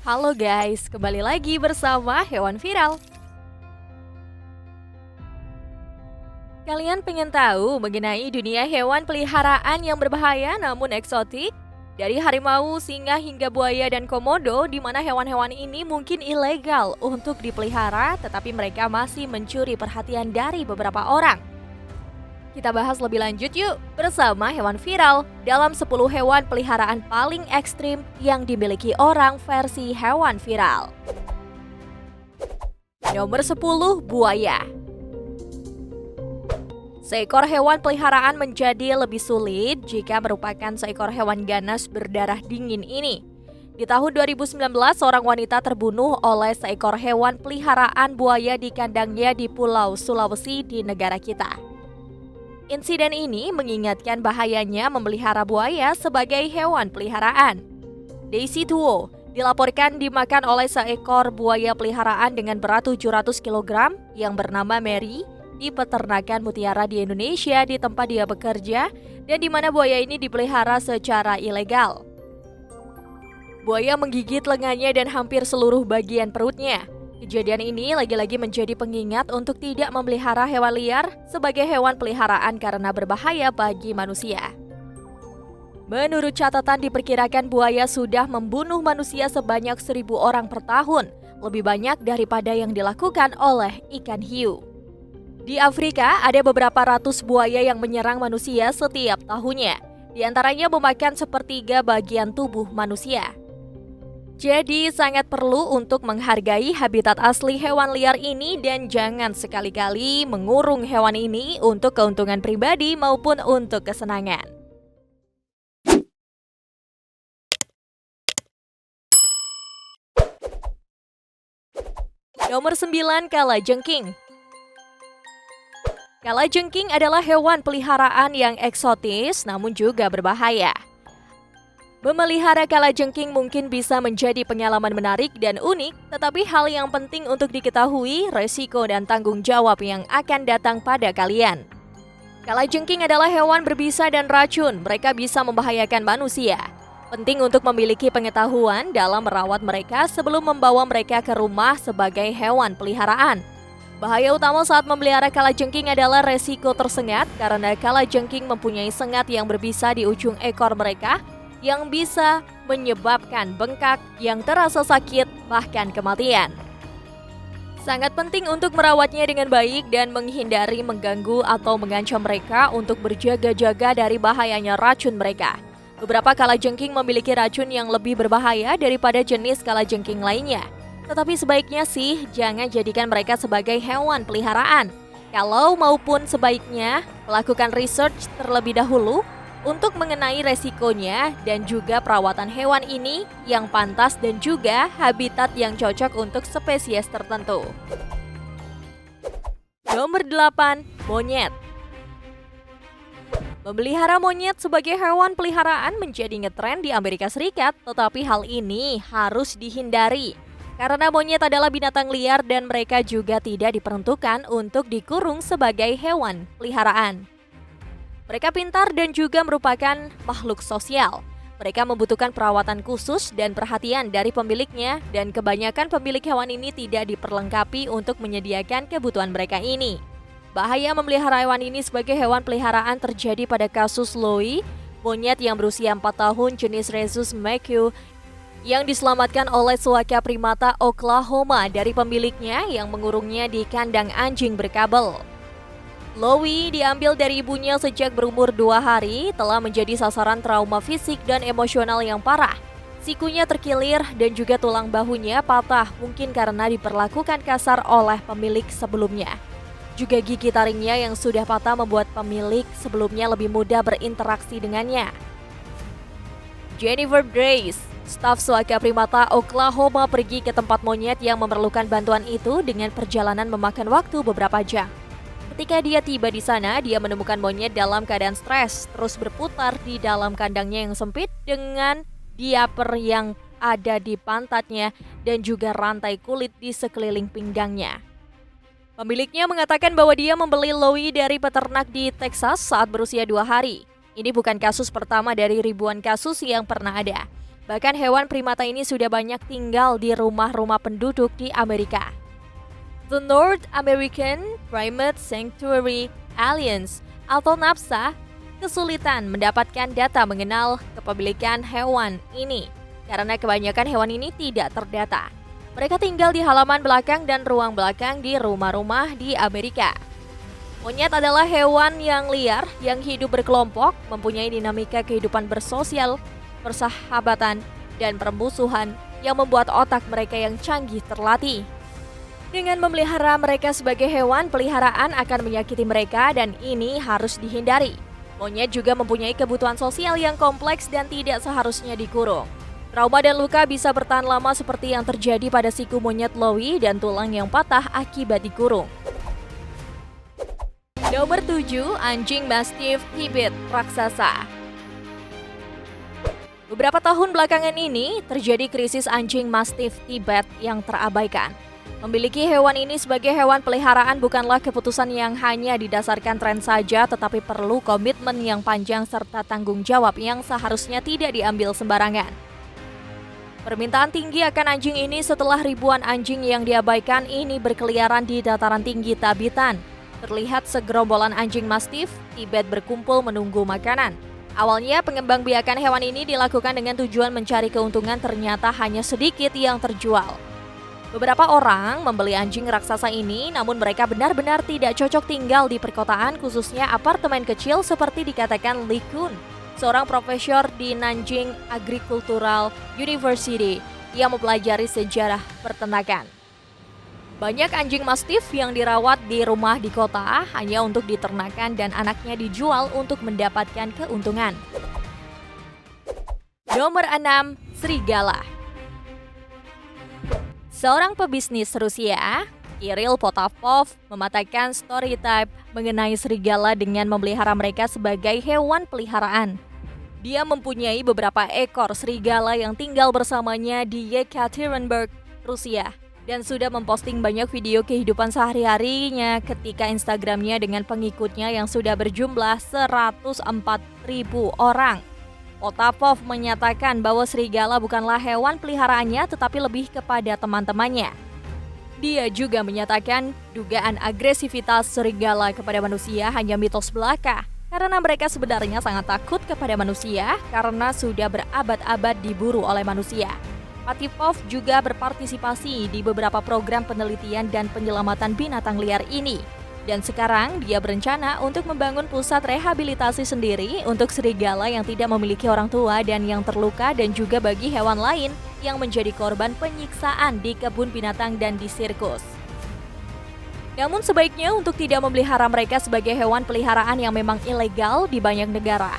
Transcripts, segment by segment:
Halo guys, kembali lagi bersama Hewan Viral. Kalian pengen tahu mengenai dunia hewan peliharaan yang berbahaya namun eksotik? Dari harimau, singa hingga buaya dan komodo, di mana hewan-hewan ini mungkin ilegal untuk dipelihara, tetapi mereka masih mencuri perhatian dari beberapa orang. Kita bahas lebih lanjut yuk bersama Hewan Viral dalam 10 hewan peliharaan paling ekstrim yang dimiliki orang versi Hewan Viral. Nomor 10, buaya. Seekor hewan peliharaan menjadi lebih sulit jika merupakan seekor hewan ganas berdarah dingin ini. Di tahun 2019, seorang wanita terbunuh oleh seekor hewan peliharaan buaya di kandangnya di Pulau Sulawesi di negara kita. Insiden ini mengingatkan bahayanya memelihara buaya sebagai hewan peliharaan. Daisy Tuo dilaporkan dimakan oleh seekor buaya peliharaan dengan berat 700 kg yang bernama Mary di peternakan mutiara di Indonesia di tempat dia bekerja dan di mana buaya ini dipelihara secara ilegal. Buaya menggigit lengannya dan hampir seluruh bagian perutnya. Kejadian ini lagi-lagi menjadi pengingat untuk tidak memelihara hewan liar sebagai hewan peliharaan karena berbahaya bagi manusia. Menurut catatan diperkirakan buaya sudah membunuh manusia sebanyak 1.000 orang per tahun, lebih banyak daripada yang dilakukan oleh ikan hiu. Di Afrika ada beberapa ratus buaya yang menyerang manusia setiap tahunnya, di antaranya memakan sepertiga bagian tubuh manusia. Jadi sangat perlu untuk menghargai habitat asli hewan liar ini dan jangan sekali-kali mengurung hewan ini untuk keuntungan pribadi maupun untuk kesenangan. Nomor 9, kalajengking. Kalajengking adalah hewan peliharaan yang eksotis namun juga berbahaya. Memelihara kalajengking mungkin bisa menjadi pengalaman menarik dan unik, tetapi hal yang penting untuk diketahui resiko dan tanggung jawab yang akan datang pada kalian. Kalajengking adalah hewan berbisa dan racun, mereka bisa membahayakan manusia. Penting untuk memiliki pengetahuan dalam merawat mereka sebelum membawa mereka ke rumah sebagai hewan peliharaan. Bahaya utama saat memelihara kalajengking adalah resiko tersengat karena kalajengking mempunyai sengat yang berbisa di ujung ekor mereka yang bisa menyebabkan bengkak yang terasa sakit bahkan kematian. Sangat penting untuk merawatnya dengan baik dan menghindari mengganggu atau mengancam mereka untuk berjaga-jaga dari bahayanya racun mereka. Beberapa kalajengking memiliki racun yang lebih berbahaya daripada jenis kalajengking lainnya. Tetapi sebaiknya sih jangan jadikan mereka sebagai hewan peliharaan. Kalau maupun sebaiknya melakukan research terlebih dahulu untuk mengenai resikonya dan juga perawatan hewan ini yang pantas dan juga habitat yang cocok untuk spesies tertentu. Nomor 8, monyet. Memelihara monyet sebagai hewan peliharaan menjadi ngetren di Amerika Serikat, tetapi hal ini harus dihindari. Karena monyet adalah binatang liar dan mereka juga tidak diperuntukkan untuk dikurung sebagai hewan peliharaan. Mereka pintar dan juga merupakan makhluk sosial. Mereka membutuhkan perawatan khusus dan perhatian dari pemiliknya dan kebanyakan pemilik hewan ini tidak diperlengkapi untuk menyediakan kebutuhan mereka ini. Bahaya memelihara hewan ini sebagai hewan peliharaan terjadi pada kasus Louie, monyet yang berusia 4 tahun jenis Rhesus macaque yang diselamatkan oleh suaka primata Oklahoma dari pemiliknya yang mengurungnya di kandang anjing berkabel. Louie diambil dari ibunya sejak berumur 2 hari, telah menjadi sasaran trauma fisik dan emosional yang parah. Sikunya terkilir dan juga tulang bahunya patah mungkin karena diperlakukan kasar oleh pemilik sebelumnya. Juga gigi taringnya yang sudah patah membuat pemilik sebelumnya lebih mudah berinteraksi dengannya. Jennifer Grace, staf suaka primata Oklahoma, pergi ke tempat monyet yang memerlukan bantuan itu dengan perjalanan memakan waktu beberapa jam. Ketika dia tiba di sana, dia menemukan monyet dalam keadaan stres, terus berputar di dalam kandangnya yang sempit dengan diaper yang ada di pantatnya dan juga rantai kulit di sekeliling pinggangnya. Pemiliknya mengatakan bahwa dia membeli Louie dari peternak di Texas saat berusia 2 hari. Ini bukan kasus pertama dari ribuan kasus yang pernah ada. Bahkan hewan primata ini sudah banyak tinggal di rumah-rumah penduduk di Amerika. The North American Primate Sanctuary Alliance atau NAPSA kesulitan mendapatkan data mengenal kepemilikan hewan ini karena kebanyakan hewan ini tidak terdata. Mereka tinggal di halaman belakang dan ruang belakang di rumah-rumah di Amerika. Monyet adalah hewan yang liar yang hidup berkelompok, mempunyai dinamika kehidupan bersosial, persahabatan, dan permusuhan yang membuat otak mereka yang canggih terlatih. Dengan memelihara mereka sebagai hewan peliharaan akan menyakiti mereka dan ini harus dihindari. Monyet juga mempunyai kebutuhan sosial yang kompleks dan tidak seharusnya dikurung. Trauma dan luka bisa bertahan lama seperti yang terjadi pada siku monyet Louie dan tulang yang patah akibat dikurung. Nomor 7, anjing Mastiff Tibet raksasa. Beberapa tahun belakangan ini terjadi krisis anjing Mastiff Tibet yang terabaikan. Memiliki hewan ini sebagai hewan peliharaan bukanlah keputusan yang hanya didasarkan tren saja, tetapi perlu komitmen yang panjang serta tanggung jawab yang seharusnya tidak diambil sembarangan. Permintaan tinggi akan anjing ini setelah ribuan anjing yang diabaikan ini berkeliaran di dataran tinggi Tabitan. Terlihat segerombolan anjing Mastiff Tibet berkumpul menunggu makanan. Awalnya pengembangbiakan hewan ini dilakukan dengan tujuan mencari keuntungan, ternyata hanya sedikit yang terjual. Beberapa orang membeli anjing raksasa ini, namun mereka benar-benar tidak cocok tinggal di perkotaan, khususnya apartemen kecil seperti dikatakan Li Kun, seorang profesor di Nanjing Agricultural University yang mempelajari sejarah peternakan. Banyak anjing Mastiff yang dirawat di rumah di kota hanya untuk diternakan dan anaknya dijual untuk mendapatkan keuntungan. Nomor 6, serigala. Seorang pebisnis Rusia, Kirill Potapov, mematakan stereotip mengenai serigala dengan memelihara mereka sebagai hewan peliharaan. Dia mempunyai beberapa ekor serigala yang tinggal bersamanya di Yekaterinburg, Rusia, dan sudah memposting banyak video kehidupan sehari-harinya ketika Instagramnya dengan pengikutnya yang sudah berjumlah 104.000 orang. Potapov menyatakan bahwa serigala bukanlah hewan peliharaannya tetapi lebih kepada teman-temannya. Dia juga menyatakan dugaan agresivitas serigala kepada manusia hanya mitos belaka karena mereka sebenarnya sangat takut kepada manusia karena sudah berabad-abad diburu oleh manusia. Potapov juga berpartisipasi di beberapa program penelitian dan penyelamatan binatang liar ini. Dan sekarang dia berencana untuk membangun pusat rehabilitasi sendiri untuk serigala yang tidak memiliki orang tua dan yang terluka, dan juga bagi hewan lain yang menjadi korban penyiksaan di kebun binatang dan di sirkus. Namun sebaiknya untuk tidak memelihara mereka sebagai hewan peliharaan yang memang ilegal di banyak negara.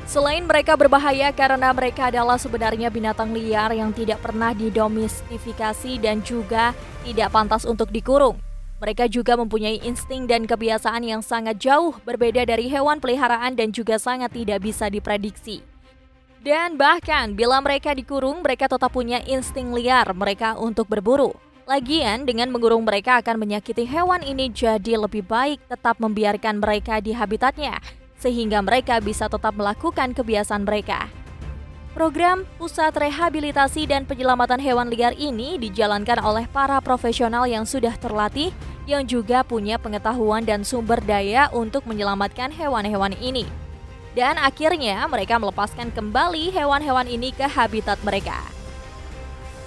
Selain mereka berbahaya karena mereka adalah sebenarnya binatang liar yang tidak pernah didomestifikasi dan juga tidak pantas untuk dikurung. Mereka juga mempunyai insting dan kebiasaan yang sangat jauh berbeda dari hewan peliharaan dan juga sangat tidak bisa diprediksi. Dan bahkan bila mereka dikurung, mereka tetap punya insting liar mereka untuk berburu. Lagian dengan mengurung mereka akan menyakiti hewan ini, jadi lebih baik tetap membiarkan mereka di habitatnya, sehingga mereka bisa tetap melakukan kebiasaan mereka. Program Pusat Rehabilitasi dan Penyelamatan Hewan Liar ini dijalankan oleh para profesional yang sudah terlatih, yang juga punya pengetahuan dan sumber daya untuk menyelamatkan hewan-hewan ini. Dan akhirnya mereka melepaskan kembali hewan-hewan ini ke habitat mereka.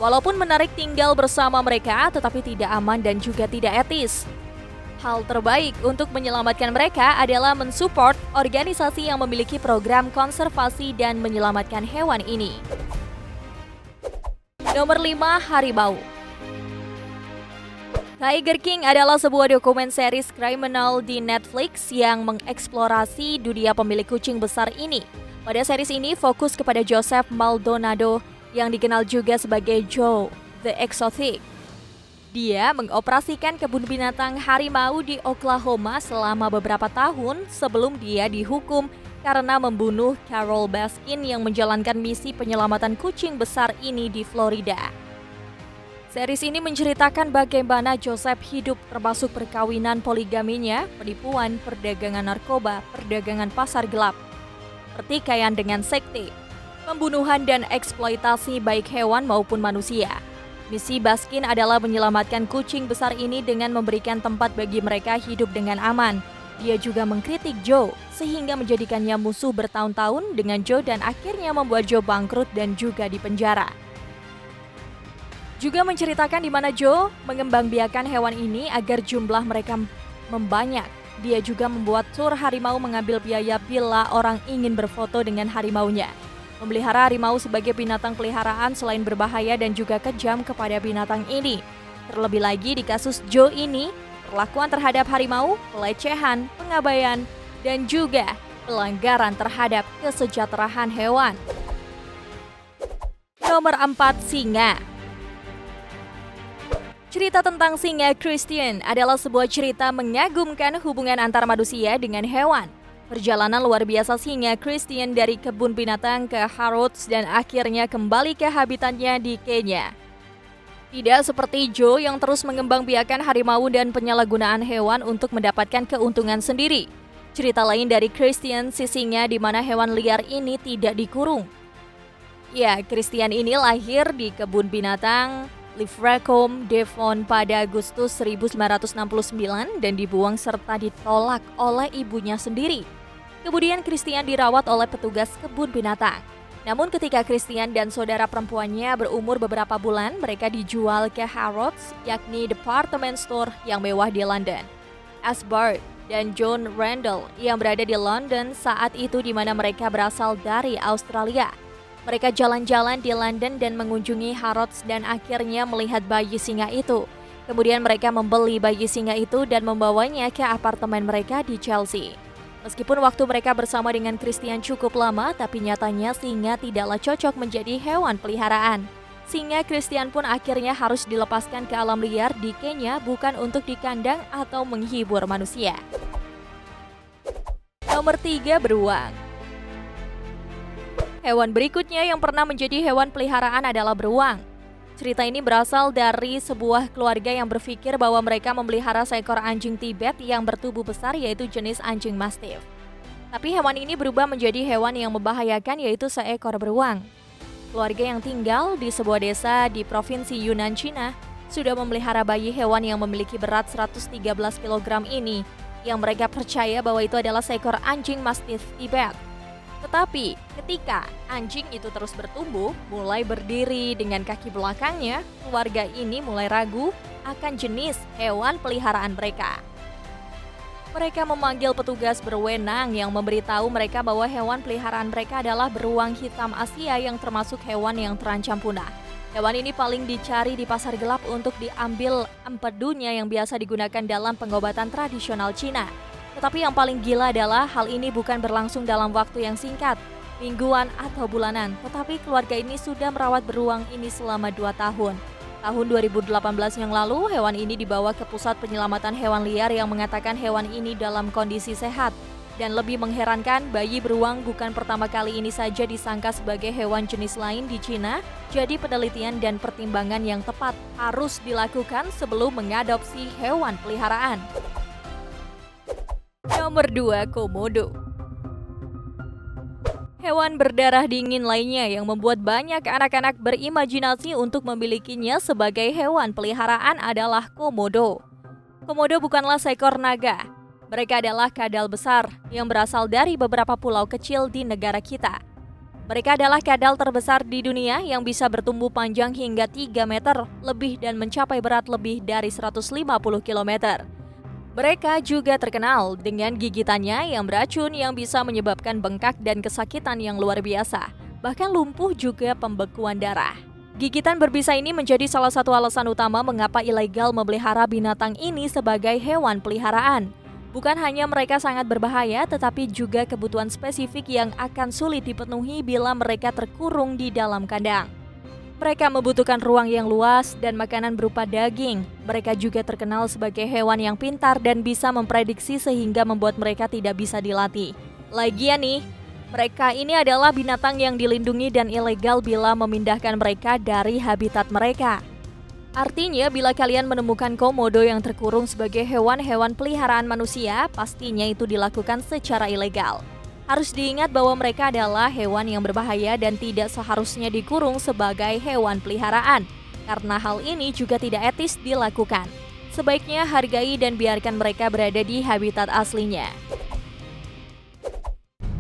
Walaupun menarik tinggal bersama mereka, tetapi tidak aman dan juga tidak etis. Hal terbaik untuk menyelamatkan mereka adalah mensupport organisasi yang memiliki program konservasi dan menyelamatkan hewan ini. Nomor 5, harimau. Tiger King adalah sebuah dokumen series kriminal di Netflix yang mengeksplorasi dunia pemilik kucing besar ini. Pada series ini fokus kepada Joseph Maldonado yang dikenal juga sebagai Joe the Exotic. Dia mengoperasikan kebun binatang harimau di Oklahoma selama beberapa tahun sebelum dia dihukum karena membunuh Carol Baskin yang menjalankan misi penyelamatan kucing besar ini di Florida. Series ini menceritakan bagaimana Joseph hidup termasuk perkawinan poligaminya, penipuan, perdagangan narkoba, perdagangan pasar gelap, pertikaian dengan sekte, pembunuhan dan eksploitasi baik hewan maupun manusia. Misi Baskin adalah menyelamatkan kucing besar ini dengan memberikan tempat bagi mereka hidup dengan aman. Dia juga mengkritik Joe, sehingga menjadikannya musuh bertahun-tahun dengan Joe dan akhirnya membuat Joe bangkrut dan juga dipenjara. Juga menceritakan di mana Joe mengembangbiakan hewan ini agar jumlah mereka membanyak. Dia juga membuat tur harimau mengambil biaya bila orang ingin berfoto dengan harimaunya. Memelihara harimau sebagai binatang peliharaan selain berbahaya dan juga kejam kepada binatang ini. Terlebih lagi di kasus Joe ini, perlakuan terhadap harimau, pelecehan, pengabaian, dan juga pelanggaran terhadap kesejahteraan hewan. Nomor 4, singa. Cerita tentang singa Christian adalah sebuah cerita mengagumkan hubungan antara manusia dengan hewan. Perjalanan luar biasa singa Christian dari kebun binatang ke Harrods dan akhirnya kembali ke habitatnya di Kenya. Tidak seperti Joe yang terus mengembangbiakan harimau dan penyalahgunaan hewan untuk mendapatkan keuntungan sendiri. Cerita lain dari Christian, si singa di mana hewan liar ini tidak dikurung. Ya, Christian ini lahir di kebun binatang Ilfracombe, Devon pada Agustus 1969 dan dibuang serta ditolak oleh ibunya sendiri. Kemudian Christian dirawat oleh petugas kebun binatang. Namun ketika Christian dan saudara perempuannya berumur beberapa bulan, mereka dijual ke Harrods, yakni department store yang mewah di London. Asbart dan John Randall yang berada di London saat itu di mana mereka berasal dari Australia. Mereka jalan-jalan di London dan mengunjungi Harrods dan akhirnya melihat bayi singa itu. Kemudian mereka membeli bayi singa itu dan membawanya ke apartemen mereka di Chelsea. Meskipun waktu mereka bersama dengan Christian cukup lama, tapi nyatanya singa tidaklah cocok menjadi hewan peliharaan. Singa Christian pun akhirnya harus dilepaskan ke alam liar di Kenya bukan untuk dikandang atau menghibur manusia. Nomor 3, beruang. Hewan berikutnya yang pernah menjadi hewan peliharaan adalah beruang. Cerita ini berasal dari sebuah keluarga yang berpikir bahwa mereka memelihara seekor anjing Tibet yang bertubuh besar yaitu jenis anjing Mastiff. Tapi hewan ini berubah menjadi hewan yang membahayakan yaitu seekor beruang. Keluarga yang tinggal di sebuah desa di provinsi Yunnan, Cina sudah memelihara bayi hewan yang memiliki berat 113 kg ini yang mereka percaya bahwa itu adalah seekor anjing Mastiff Tibet. Tetapi ketika anjing itu terus bertumbuh, mulai berdiri dengan kaki belakangnya, keluarga ini mulai ragu akan jenis hewan peliharaan mereka. Mereka memanggil petugas berwenang yang memberitahu mereka bahwa hewan peliharaan mereka adalah beruang hitam Asia yang termasuk hewan yang terancam punah. Hewan ini paling dicari di pasar gelap untuk diambil empedunya yang biasa digunakan dalam pengobatan tradisional Cina. Tetapi yang paling gila adalah hal ini bukan berlangsung dalam waktu yang singkat, mingguan atau bulanan, tetapi keluarga ini sudah merawat beruang ini selama 2 tahun. Tahun 2018 yang lalu, hewan ini dibawa ke pusat penyelamatan hewan liar yang mengatakan hewan ini dalam kondisi sehat. Dan lebih mengherankan, bayi beruang bukan pertama kali ini saja disangka sebagai hewan jenis lain di Cina, jadi penelitian dan pertimbangan yang tepat harus dilakukan sebelum mengadopsi hewan peliharaan. Nomor 2, komodo. Hewan berdarah dingin lainnya yang membuat banyak anak-anak berimajinasi untuk memilikinya sebagai hewan peliharaan adalah komodo. Komodo bukanlah seekor naga. Mereka adalah kadal besar yang berasal dari beberapa pulau kecil di negara kita. Mereka adalah kadal terbesar di dunia yang bisa bertumbuh panjang hingga 3 meter lebih dan mencapai berat lebih dari 150 km. Mereka juga terkenal dengan gigitannya yang beracun yang bisa menyebabkan bengkak dan kesakitan yang luar biasa, bahkan lumpuh juga pembekuan darah. Gigitan berbisa ini menjadi salah satu alasan utama mengapa ilegal memelihara binatang ini sebagai hewan peliharaan. Bukan hanya mereka sangat berbahaya, tetapi juga kebutuhan spesifik yang akan sulit dipenuhi bila mereka terkurung di dalam kandang. Mereka membutuhkan ruang yang luas dan makanan berupa daging. Mereka juga terkenal sebagai hewan yang pintar dan bisa memprediksi sehingga membuat mereka tidak bisa dilatih. Lagian nih, mereka ini adalah binatang yang dilindungi dan ilegal bila memindahkan mereka dari habitat mereka. Artinya, bila kalian menemukan komodo yang terkurung sebagai hewan-hewan peliharaan manusia, pastinya itu dilakukan secara ilegal. Harus diingat bahwa mereka adalah hewan yang berbahaya dan tidak seharusnya dikurung sebagai hewan peliharaan, karena hal ini juga tidak etis dilakukan. Sebaiknya hargai dan biarkan mereka berada di habitat aslinya.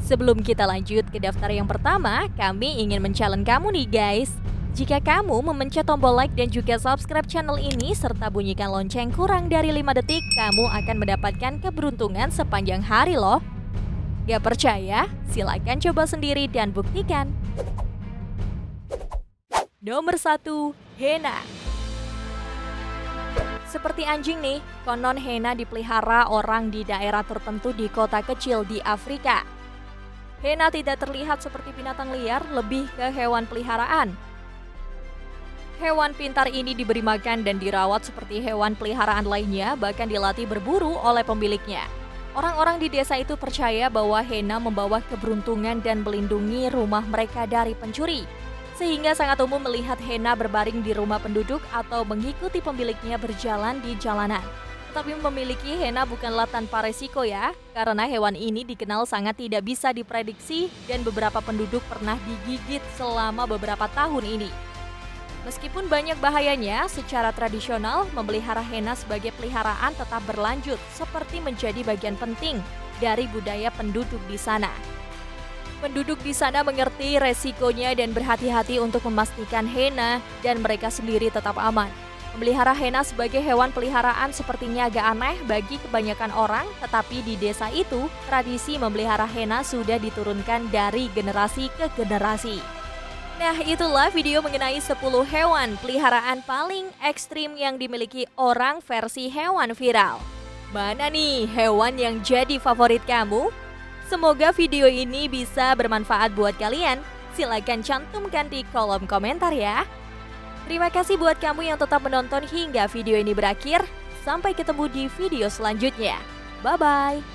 Sebelum kita lanjut ke daftar yang pertama, kami ingin men-challenge kamu nih guys. Jika kamu memencet tombol like dan juga subscribe channel ini serta bunyikan lonceng kurang dari 5 detik, kamu akan mendapatkan keberuntungan sepanjang hari loh. Gak percaya? Silakan coba sendiri dan buktikan. Nomor 1, Hena. Seperti anjing nih, konon Hena dipelihara orang di daerah tertentu di kota kecil di Afrika. Hena tidak terlihat seperti binatang liar, lebih ke hewan peliharaan. Hewan pintar ini diberi makan dan dirawat seperti hewan peliharaan lainnya, bahkan dilatih berburu oleh pemiliknya. Orang-orang di desa itu percaya bahwa Hena membawa keberuntungan dan melindungi rumah mereka dari pencuri. Sehingga sangat umum melihat Hena berbaring di rumah penduduk atau mengikuti pemiliknya berjalan di jalanan. Tetapi memiliki Hena bukanlah tanpa resiko ya, karena hewan ini dikenal sangat tidak bisa diprediksi dan beberapa penduduk pernah digigit selama beberapa tahun ini. Meskipun banyak bahayanya, secara tradisional memelihara Hena sebagai peliharaan tetap berlanjut seperti menjadi bagian penting dari budaya penduduk di sana. Penduduk di sana mengerti resikonya dan berhati-hati untuk memastikan Hena dan mereka sendiri tetap aman. Memelihara Hena sebagai hewan peliharaan sepertinya agak aneh bagi kebanyakan orang, tetapi di desa itu, tradisi memelihara Hena sudah diturunkan dari generasi ke generasi. Nah, itulah video mengenai 10 hewan peliharaan paling ekstrim yang dimiliki orang versi hewan viral. Mana nih hewan yang jadi favorit kamu? Semoga video ini bisa bermanfaat buat kalian. Silakan cantumkan di kolom komentar ya. Terima kasih buat kamu yang tetap menonton hingga video ini berakhir. Sampai ketemu di video selanjutnya. Bye-bye.